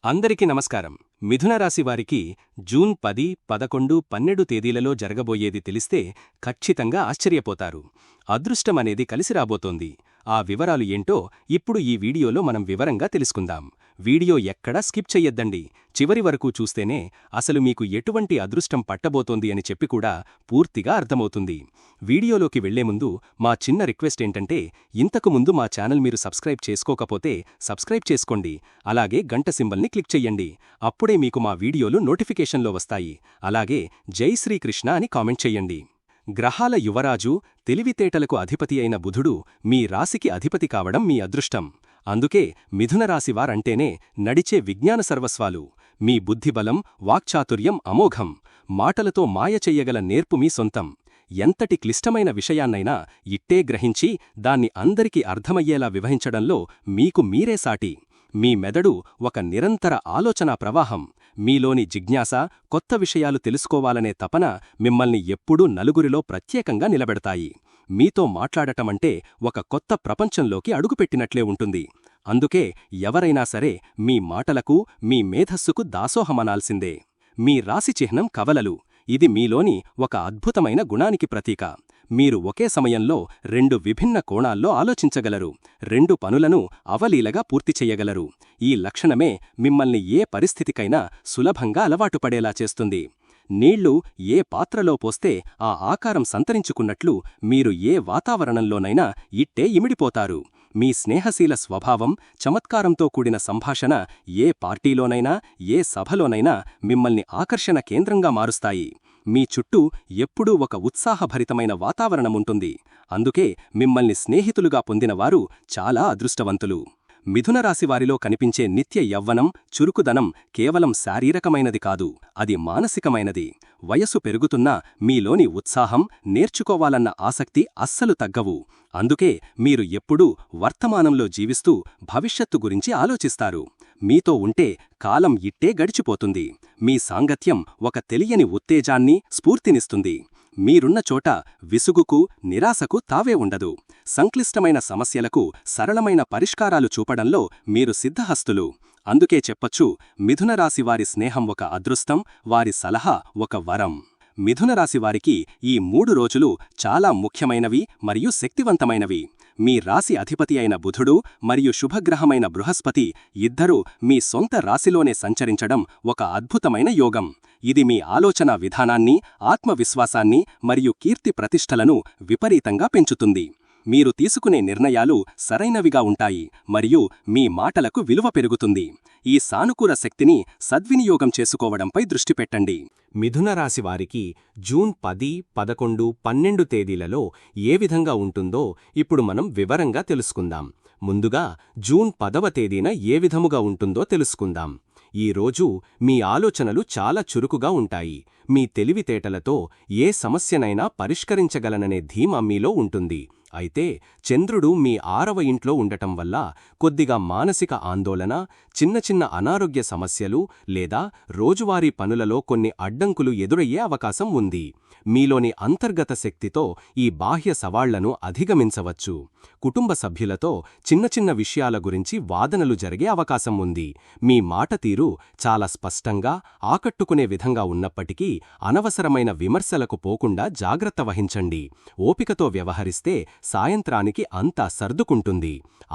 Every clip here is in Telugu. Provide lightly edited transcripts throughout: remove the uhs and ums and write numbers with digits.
అందరికీ నమస్కారం. మిథున రాశి వారికి జూన్ 10, 11, 12 తేదీలలో జరగబోయేది తెలిస్తే ఖచ్చితంగా ఆశ్చర్యపోతారు. అదృష్టమనేది కలిసి రాబోతోంది. ఆ వివరాలు ఏంటో ఇప్పుడు ఈ వీడియోలో మనం వివరంగా తెలుసుకుందాం. వీడియో ఎక్కడా స్కిప్ చెయ్యొద్దండి. చివరి వరకు చూస్తేనే అసలు మీకు ఎటువంటి అదృష్టం పట్టబోతోంది అని చెప్పి కూడా పూర్తిగా అర్థమవుతుంది. వీడియోలోకి వెళ్లే ముందు మా చిన్న రిక్వెస్ట్ ఏంటంటే, ఇంతకు ముందు మా ఛానల్ మీరు సబ్స్క్రైబ్ చేసుకోకపోతే సబ్స్క్రైబ్ చేసుకోండి. అలాగే గంట సింబల్ని క్లిక్ చెయ్యండి. అప్పుడే మీకు మా వీడియోలు నోటిఫికేషన్లో వస్తాయి. అలాగే జై శ్రీకృష్ణ అని కామెంట్ చెయ్యండి. గ్రహాల యువరాజు, తెలివితేటలకు అధిపతి అయిన బుధుడు మీ రాశికి అధిపతి కావడం మీ అదృష్టం. అందుకే మిథున రాశివారంటేనే నడిచే విజ్ఞాన సర్వస్వాలు. మీ బుద్ధిబలం, వాక్చాతుర్యం అమోఘం. మాటలతో మాయ చెయ్యగల నేర్పు మీ సొంతం. ఎంతటి క్లిష్టమైన విషయాన్నైనా ఇట్టే గ్రహించి దాన్ని అందరికీ అర్థమయ్యేలా వివరించడంలో మీకు మీరే సాటి. మీ మెదడు ఒక నిరంతర ఆలోచనా ప్రవాహం. మీలోని జిజ్ఞాస, కొత్త విషయాలు తెలుసుకోవాలనే తపన మిమ్మల్ని ఎప్పుడూ నలుగురిలో ప్రత్యేకంగా నిలబెడతాయి. మీతో మాట్లాడటమంటే ఒక కొత్త ప్రపంచంలోకి అడుగుపెట్టినట్లే ఉంటుంది. అందుకే ఎవరైనా సరే మీ మాటలకు, మీ మేధస్సుకు దాసోహమనాల్సిందే. మీ రాశి చిహ్నం కవలలు. ఇది మీలోని ఒక అద్భుతమైన గుణానికి ప్రతీక. మీరు ఒకే సమయంలో రెండు విభిన్న కోణాల్లో ఆలోచించగలరు. రెండు పనులను అవలీలగా పూర్తి చెయ్యగలరు. ఈ లక్షణమే మిమ్మల్ని ఏ పరిస్థితికైనా సులభంగా అలవాటుపడేలా చేస్తుంది. నీళ్లు ఏ పాత్రలో పోస్తే ఆ ఆకారం సంతరించుకున్నట్లు మీరు ఏ వాతావరణంలోనైనా ఇట్టే ఇమిడిపోతారు. మీ స్నేహశీల స్వభావం, చమత్కారంతో కూడిన సంభాషణ ఏ పార్టీలోనైనా, ఏ సభలోనైనా మిమ్మల్ని ఆకర్షణ కేంద్రంగా మారుస్తాయి. మీ చుట్టూ ఎప్పుడూ ఒక ఉత్సాహభరితమైన వాతావరణముంటుంది. అందుకే మిమ్మల్ని స్నేహితులుగా పొందినవారు చాలా అదృష్టవంతులు. మిథున రాశివారిలో కనిపించే నిత్య యవ్వనం, చురుకుదనం కేవలం శారీరకమైనది కాదు, అది మానసికమైనది. వయసు పెరుగుతున్నా మీలోని ఉత్సాహం, నేర్చుకోవాలన్న ఆసక్తి అస్సలు తగ్గవు. అందుకే మీరు ఎప్పుడూ వర్తమానంలో జీవిస్తూ భవిష్యత్తు గురించి ఆలోచిస్తారు. మీతో ఉంటే కాలం ఇట్టే గడిచిపోతుంది. మీ సాంగత్యం ఒక తెలియని ఉత్తేజాన్ని, స్ఫూర్తినిస్తుంది. మీరున్న చోట విసుగుకు, నిరాశకు తావే ఉండదు. సంక్లిష్టమైన సమస్యలకు సరళమైన పరిష్కారాలు చూపడంలో మీరు సిద్ధహస్తులు. అందుకే చెప్పొచ్చు, మిథున రాశివారి స్నేహం ఒక అదృష్టం, వారి సలహా ఒక వరం. మిథున రాశివారికి ఈ 3 రోజులు చాలా ముఖ్యమైనవి మరియు శక్తివంతమైనవి. మీ రాశి అధిపతి అయిన బుధుడు మరియు శుభగ్రహమైన బృహస్పతి ఇద్దరూ మీ సొంత రాశిలోనే సంచరించడం ఒక అద్భుతమైన యోగం. ఇది మీ ఆలోచనా విధానాన్ని, ఆత్మవిశ్వాసాన్ని మరియు కీర్తి ప్రతిష్టలను విపరీతంగా పెంచుతుంది. మీరు తీసుకునే నిర్ణయాలు సరైనవిగా ఉంటాయి మరియు మీ మాటలకు విలువ పెరుగుతుంది. ఈ సానుకూల శక్తిని సద్వినియోగం చేసుకోవడంపై దృష్టి పెట్టండి. మిథున రాశివారికి జూన్ 10, 11, 12 తేదీలలో ఏ విధంగా ఉంటుందో ఇప్పుడు మనం వివరంగా తెలుసుకుందాం. ముందుగా జూన్ 10వ తేదీన ఏ విధముగా ఉంటుందో తెలుసుకుందాం. ఈ రోజు మీ ఆలోచనలు చాలా చురుకుగా ఉంటాయి. మీ తెలివితేటలతో ఏ సమస్యనైనా పరిష్కరించగలననే ధీమా మీలో ఉంటుంది. అయితే చంద్రుడు మీ 6వ ఇంట్లో ఉండటం వల్ల కొద్దిగా మానసిక ఆందోళన, చిన్న చిన్న అనారోగ్య సమస్యలు లేదా రోజువారీ పనులలో కొన్ని అడ్డంకులు ఎదురయ్యే అవకాశం ఉంది. మీలోని అంతర్గత శక్తితో ఈ బాహ్య సవాళ్లను అధిగమించవచ్చు. కుటుంబ సభ్యులతో చిన్న చిన్న విషయాల గురించి వాదనలు జరిగే అవకాశం ఉంది. మీ మాట తీరు చాలా స్పష్టంగా, ఆకట్టుకునే విధంగా ఉన్నప్పటికీ అనవసరమైన విమర్శలకు పోకుండా జాగ్రత్త వహించండి. ఓపికతో వ్యవహరిస్తే సాయంత్రానికి అంతా సర్దుకుంటుంది.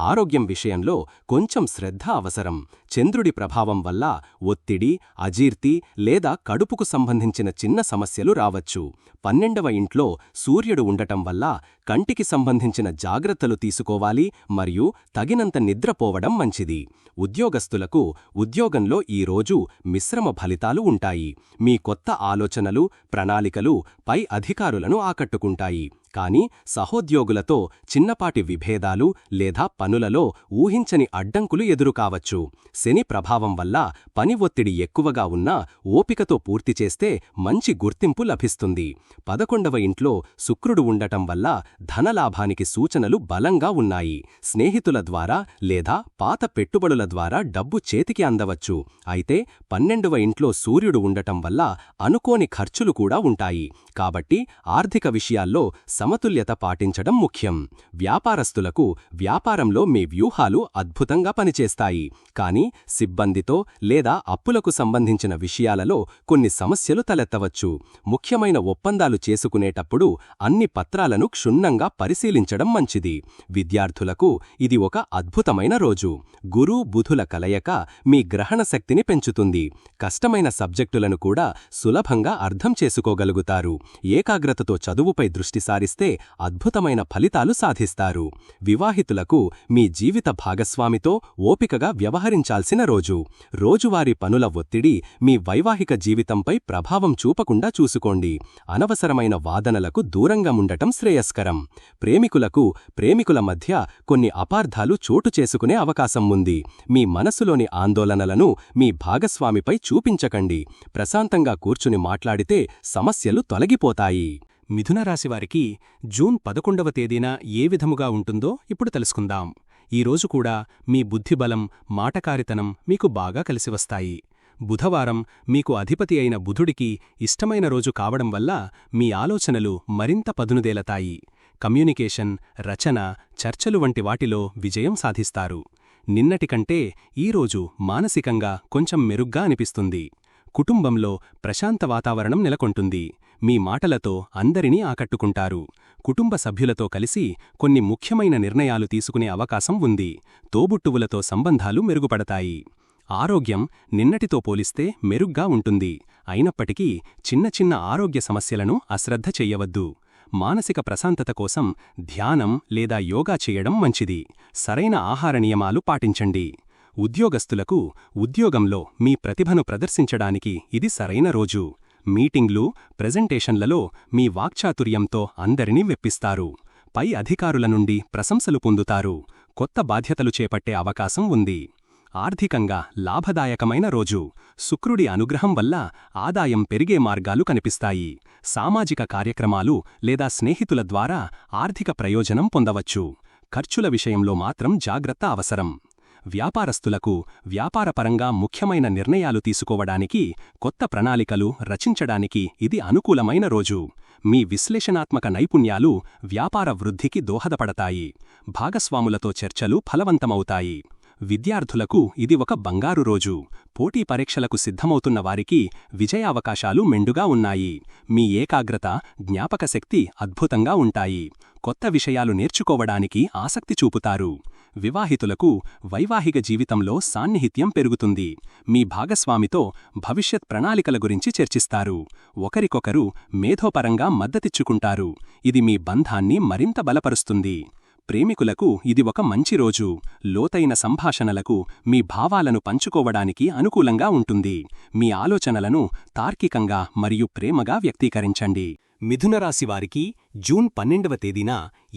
ఆరోగ్యం విషయంలో కొంచెం శ్రద్ధ అవసరం. చంద్రుడి ప్రభావం వల్ల ఒత్తిడి, అజీర్తి లేదా కడుపుకు సంబంధించిన చిన్న సమస్యలు రావచ్చు. 12వ ఇంట్లో సూర్యుడు ఉండటం వల్ల కంటికి సంబంధించిన జాగ్రత్తలు తీసుకోవాలి మరియు తగినంత నిద్రపోవడం మంచిది. ఉద్యోగస్తులకు ఉద్యోగంలో ఈరోజు మిశ్రమ ఫలితాలు ఉంటాయి. మీ కొత్త ఆలోచనలు, ప్రణాళికలు పై అధికారులను ఆకట్టుకుంటాయి. కానీ సహోద్యోగులతో చిన్నపాటి విభేదాలు లేదా పనులలో ఊహించని అడ్డంకులు ఎదురుకావచ్చు. శని ప్రభావం వల్ల పని ఒత్తిడి ఎక్కువగా ఉన్నా ఓపికతో పూర్తి చేస్తే మంచి గుర్తింపు లభిస్తుంది. 11వ ఇంట్లో శుక్రుడు ఉండటం వల్ల ధనలాభానికి సూచనలు బలంగా ఉన్నాయి. స్నేహితుల ద్వారా లేదా పాత పెట్టుబడుల ద్వారా డబ్బు చేతికి అందవచ్చు. అయితే 12వ ఇంట్లో సూర్యుడు ఉండటం వల్ల అనుకోని ఖర్చులు కూడా ఉంటాయి. కాబట్టి ఆర్థిక విషయాల్లో సమతుల్యత పాటించడం ముఖ్యం. వ్యాపారస్తులకు వ్యాపారంలో మీ వ్యూహాలు అద్భుతంగా పనిచేస్తాయి, కానీ సిబ్బందితో లేదా అప్పులకు సంబంధించిన విషయాలలో కొన్ని సమస్యలు తలెత్తవచ్చు. ముఖ్యమైన ఒప్పందాలు చేసుకునేటప్పుడు అన్ని పత్రాలను క్షుణ్ణంగా పరిశీలించడం మంచిది. విద్యార్థులకు ఇది ఒక అద్భుతమైన రోజు. గురు బుధుల కలయిక మీ గ్రహణ శక్తిని పెంచుతుంది. కష్టమైన సబ్జెక్టులను కూడా సులభంగా అర్థం చేసుకోగలుగుతారు. ఏకాగ్రతతో చదువుపై దృష్టి సారిస్తే అద్భుతమైన ఫలితాలు సాధిస్తారు. వివాహితులకు మీ జీవిత భాగస్వామితో ఓపికగా వ్యవహరించాల్సిన రోజు. రోజువారీ పనుల ఒత్తిడి మీ వైవాహిక జీవితంపై ప్రభావం చూపకుండా చూసుకోండి. అనవసరమైన వాదనలకు దూరంగా ఉండటం శ్రేయస్కరం. ప్రేమికులకు ప్రేమికుల మధ్య కొన్ని అపార్థాలు చోటు చేసుకునే అవకాశం ఉంది. మీ మనసులోని ఆందోళనలను మీ భాగస్వామిపై చూపించకండి. ప్రశాంతంగా కూర్చుని మాట్లాడితే సమస్యలు తొలగిపోతాయి. మిథున రాశివారికి జూన్ 11వ తేదీన ఏ విధముగా ఉంటుందో ఇప్పుడు తెలుసుకుందాం. ఈరోజు కూడా మీ బుద్ధిబలం, మాటకారితనం మీకు బాగా కలిసివస్తాయి. బుధవారం మీకు అధిపతి అయిన బుధుడికి ఇష్టమైన రోజు కావడం వల్ల మీ ఆలోచనలు మరింత పదునుదేలతాయి. కమ్యూనికేషన్, రచన, చర్చలు వంటి వాటిలో విజయం సాధిస్తారు. నిన్నటికంటే ఈరోజు మానసికంగా కొంచెం మెరుగ్గా అనిపిస్తుంది. కుటుంబంలో ప్రశాంత వాతావరణం నెలకొంటుంది. మీ మాటలతో అందరినీ ఆకట్టుకుంటారు. కుటుంబ సభ్యులతో కలిసి కొన్ని ముఖ్యమైన నిర్ణయాలు తీసుకునే అవకాశం ఉంది. తోబుట్టువులతో సంబంధాలు మెరుగుపడతాయి. ఆరోగ్యం నిన్నటితో పోలిస్తే మెరుగ్గా ఉంటుంది. అయినప్పటికీ చిన్న చిన్న ఆరోగ్య సమస్యలను అశ్రద్ధ చెయ్యవద్దు. మానసిక ప్రశాంతత కోసం ధ్యానం లేదా యోగా చేయడం మంచిది. సరైన ఆహార నియమాలు పాటించండి. ఉద్యోగస్తులకు ఉద్యోగంలో మీ ప్రతిభను ప్రదర్శించడానికి ఇది సరైన రోజు. మీటింగ్లు, ప్రెజెంటేషన్లలో మీ వాక్చాతుర్యంతో అందరినీ వెప్పిస్తారు. పై అధికారుల నుండి ప్రశంసలు పొందుతారు. కొత్త బాధ్యతలు చేపట్టే అవకాశం ఉంది. ఆర్థికంగా లాభదాయకమైన రోజు. శుక్రుడి అనుగ్రహం వల్ల ఆదాయం పెరిగే మార్గాలు కనిపిస్తాయి. సామాజిక కార్యక్రమాలు లేదా స్నేహితుల ద్వారా ఆర్థిక ప్రయోజనం పొందవచ్చు. ఖర్చుల విషయంలో మాత్రం జాగ్రత్త అవసరం. వ్యాపారస్తులకు వ్యాపారపరంగా ముఖ్యమైన నిర్ణయాలు తీసుకోవడానికి, కొత్త ప్రణాళికలు రచించడానికి ఇది అనుకూలమైన రోజు. మీ విశ్లేషణాత్మక నైపుణ్యాలు వ్యాపార వృద్ధికి దోహదపడతాయి. భాగస్వాములతో చర్చలు ఫలవంతమవుతాయి. విద్యార్థులకు ఇది ఒక బంగారు రోజు. పోటీ పరీక్షలకు సిద్ధమవుతున్న వారికి విజయావకాశాలు మెండుగా ఉన్నాయి. మీ ఏకాగ్రత, జ్ఞాపకశక్తి అద్భుతంగా ఉంటాయి. కొత్త విషయాలు నేర్చుకోవడానికి ఆసక్తి చూపుతారు. వివాహితులకు వైవాహిక జీవితంలో సాన్నిహిత్యం పెరుగుతుంది. మీ భాగస్వామితో భవిష్యత్ ప్రణాళికల గురించి చర్చిస్తారు. ఒకరికొకరు మేధోపరంగా మద్దతిచ్చుకుంటారు. ఇది మీ బంధాన్ని మరింత బలపరుస్తుంది. ప్రేమికులకు ఇది ఒక మంచి రోజు. లోతైన సంభాషణలకు, మీ భావాలను పంచుకోవడానికి అనుకూలంగా ఉంటుంది. మీ ఆలోచనలను తార్కికంగా మరియు ప్రేమగా వ్యక్తీకరించండి. మిథునరాశివారికి జూన్ 12వ తేదీన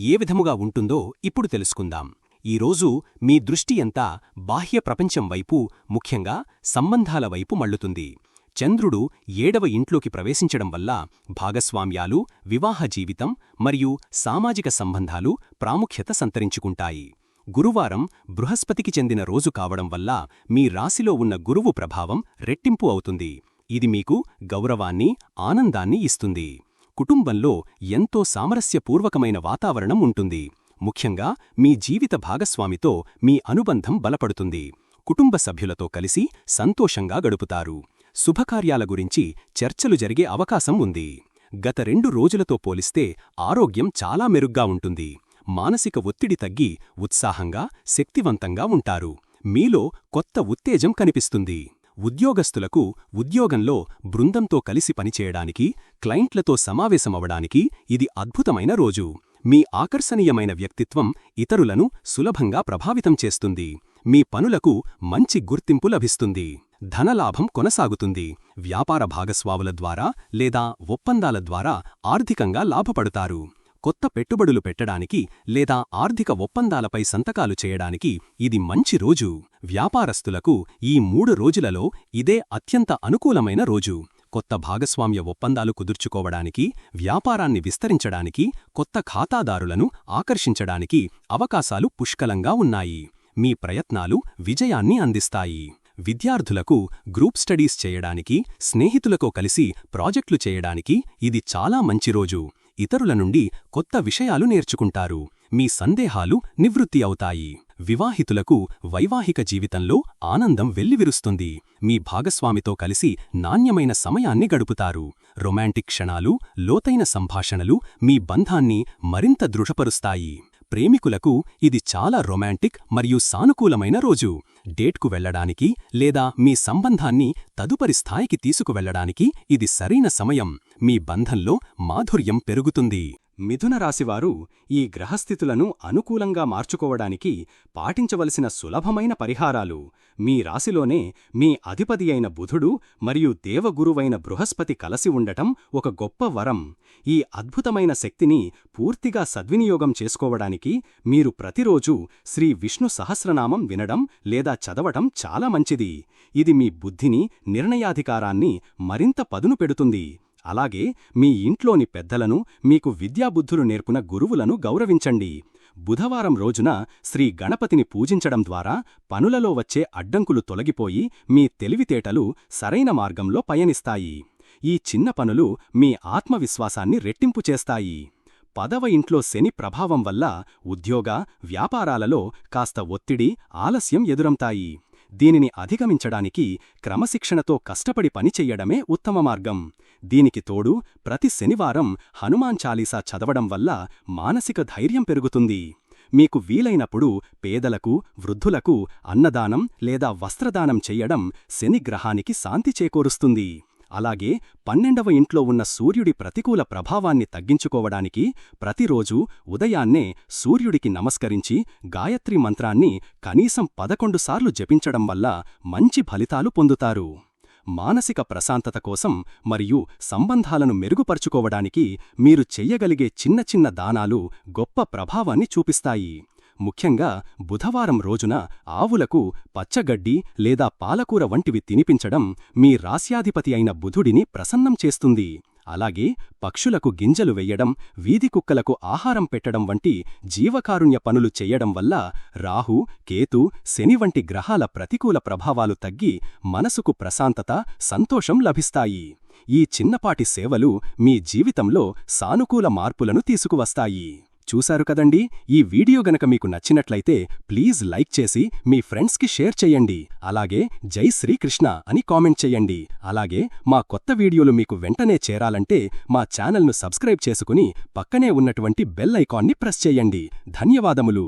ఏ విధముగా ఉంటుందో ఇప్పుడు తెలుసుకుందాం. ఈరోజు మీ దృష్టి అంతా బాహ్య ప్రపంచం వైపు, ముఖ్యంగా సంబంధాల వైపు మళ్లుతుంది. చంద్రుడు 7వ ఇంట్లోకి ప్రవేశించడం వల్ల భాగస్వామ్యాలు, వివాహ జీవితం మరియు సామాజిక సంబంధాలు ప్రాముఖ్యత సంతరించుకుంటాయి. గురువారం బృహస్పతికి చెందిన రోజు కావడం వల్ల మీ రాశిలో ఉన్న గురువు ప్రభావం రెట్టింపు అవుతుంది. ఇది మీకు గౌరవాన్ని, ఆనందాన్ని ఇస్తుంది. కుటుంబంలో ఎంతో సామరస్యపూర్వకమైన వాతావరణం ఉంటుంది. ముఖ్యంగా మీ జీవిత భాగస్వామితో మీ అనుబంధం బలపడుతుంది. కుటుంబ సభ్యులతో కలిసి సంతోషంగా గడుపుతారు. శుభకార్యాల గురించి చర్చలు జరిగే అవకాశం ఉంది. గత 2 రోజులతో పోలిస్తే ఆరోగ్యం చాలా మెరుగ్గా ఉంటుంది. మానసిక ఒత్తిడి తగ్గి ఉత్సాహంగా, శక్తివంతంగా ఉంటారు. మీలో కొత్త ఉత్తేజం కనిపిస్తుంది. ఉద్యోగస్తులకు ఉద్యోగంలో బృందంతో కలిసి పనిచేయడానికి, క్లయింట్లతో సమావేశమవడానికి ఇది అద్భుతమైన రోజు. మీ ఆకర్షణీయమైన వ్యక్తిత్వం ఇతరులను సులభంగా ప్రభావితం చేస్తుంది. మీ పనులకు మంచి గుర్తింపు లభిస్తుంది. ధనలాభం కొనసాగుతుంది. వ్యాపార భాగస్వాముల ద్వారా లేదా ఒప్పందాల ద్వారా ఆర్థికంగా లాభపడతారు. కొత్త పెట్టుబడులు పెట్టడానికి లేదా ఆర్థిక ఒప్పందాలపై సంతకాలు చేయడానికి ఇది మంచి రోజు. వ్యాపారస్తులకు ఈ 3 రోజులలో ఇదే అత్యంత అనుకూలమైన రోజు. కొత్త భాగస్వామ్య ఒప్పందాలు కుదుర్చుకోవడానికి, వ్యాపారాన్ని విస్తరించడానికి, కొత్త ఖాతాదారులను ఆకర్షించడానికి అవకాశాలు పుష్కలంగా ఉన్నాయి. మీ ప్రయత్నాలు విజయాన్ని అందిస్తాయి. విద్యార్థులకు గ్రూప్ స్టడీస్ చేయడానికి, స్నేహితులతో కలిసి ప్రాజెక్టులు చేయడానికి ఇది చాలా మంచి రోజు. ఇతరుల నుండి కొత్త విషయాలు నేర్చుకుంటారు. మీ సందేహాలు నివృత్తి అవుతాయి. వివాహితులకు వైవాహిక జీవితంలో ఆనందం వెల్లివిరుస్తుంది. మీ భాగస్వామితో కలిసి నాణ్యమైన సమయాన్ని గడుపుతారు. రొమాంటిక్ క్షణాలు, లోతైన సంభాషణలు మీ బంధాన్ని మరింత దృఢపరుస్తాయి. ప్రేమికులకు ఇది చాలా రొమాంటిక్ మరియు సానుకూలమైన రోజు. డేట్కు వెళ్లడానికి లేదా మీ సంబంధాన్ని తదుపరి స్థాయికి తీసుకువెళ్లడానికి ఇది సరైన సమయం. మీ బంధంలో మాధుర్యం పెరుగుతుంది. మిథున రాశివారు ఈ గ్రహస్థితులను అనుకూలంగా మార్చుకోవడానికి పాటించవలసిన సులభమైన పరిహారాలు. మీ రాశిలోనే మీ అధిపతి అయిన బుధుడు మరియు దేవగురువైన బృహస్పతి కలసి ఉండటం ఒక గొప్ప వరం. ఈ అద్భుతమైన శక్తిని పూర్తిగా సద్వినియోగం చేసుకోవడానికి మీరు ప్రతిరోజూ శ్రీ విష్ణు సహస్రనామం వినడం లేదా చదవటం చాలా మంచిది. ఇది మీ బుద్ధిని, నిర్ణయాధికారాన్ని మరింత పదును పెడుతుంది. అలాగే మీ ఇంట్లోని పెద్దలను, మీకు విద్యాబుద్ధులు నేర్పున గురువులను గౌరవించండి. బుధవారం రోజున శ్రీ గణపతిని పూజించడం ద్వారా పనులలో వచ్చే అడ్డంకులు తొలగిపోయి మీ తెలివితేటలు సరైన మార్గంలో పయనిస్తాయి. ఈ చిన్న పనులు మీ ఆత్మవిశ్వాసాన్ని రెట్టింపు చేస్తాయి. 10వ ఇంట్లో శని ప్రభావం వల్ల ఉద్యోగ, వ్యాపారాలలో కాస్త ఒత్తిడి, ఆలస్యం ఎదురవుతాయి. దీనిని అధిగమించడానికి క్రమశిక్షణతో కష్టపడి పనిచెయ్యడమే ఉత్తమ మార్గం. దీనికి తోడు ప్రతి శనివారం హనుమాన్ చాలీసా చదవడం వల్ల మానసిక ధైర్యం పెరుగుతుంది. మీకు వీలైనప్పుడు పేదలకు, వృద్ధులకు అన్నదానం లేదా వస్త్రదానం చెయ్యడం శని గ్రహానికి శాంతి చేకూరుస్తుంది. అలాగే 12వ ఇంట్లో ఉన్న సూర్యుడి ప్రతికూల ప్రభావాన్ని తగ్గించుకోవడానికి ప్రతిరోజూ ఉదయాన్నే సూర్యుడికి నమస్కరించి గాయత్రి మంత్రాన్ని కనీసం 11 సార్లు జపించడం వల్ల మంచి ఫలితాలు పొందుతారు. మానసిక ప్రశాంతత కోసం మరియు సంబంధాలను మెరుగుపరుచుకోవడానికి మీరు చెయ్యగలిగే చిన్న చిన్న దానాలు గొప్ప ప్రభావాన్ని చూపిస్తాయి. ముఖ్యంగా బుధవారం రోజున ఆవులకు పచ్చగడ్డి లేదా పాలకూర వంటివి తినిపించడం మీ రాస్యాధిపతి అయిన బుధుడిని ప్రసన్నం చేస్తుంది. అలాగే పక్షులకు గింజలు వెయ్యడం, వీధి కుక్కలకు ఆహారం పెట్టడం వంటి జీవకారుణ్య పనులు చెయ్యడం వల్ల రాహు, కేతు, శని వంటి గ్రహాల ప్రతికూల ప్రభావాలు తగ్గి మనసుకు ప్రశాంతత, సంతోషం లభిస్తాయి. ఈ చిన్నపాటి సేవలు మీ జీవితంలో సానుకూల మార్పులను తీసుకువస్తాయి. చూశారు కదండి. ఈ వీడియో గనక మీకు నచ్చినట్లయితే ప్లీజ్ లైక్ చేసి మీ ఫ్రెండ్స్కి షేర్ చెయ్యండి. అలాగే జై శ్రీకృష్ణ అని కామెంట్ చెయ్యండి. అలాగే మా కొత్త వీడియోలు మీకు వెంటనే చేరాలంటే మా ఛానల్ను సబ్స్క్రైబ్ చేసుకుని పక్కనే ఉన్నటువంటి బెల్ ఐకాన్ని ప్రెస్ చెయ్యండి. ధన్యవాదములు.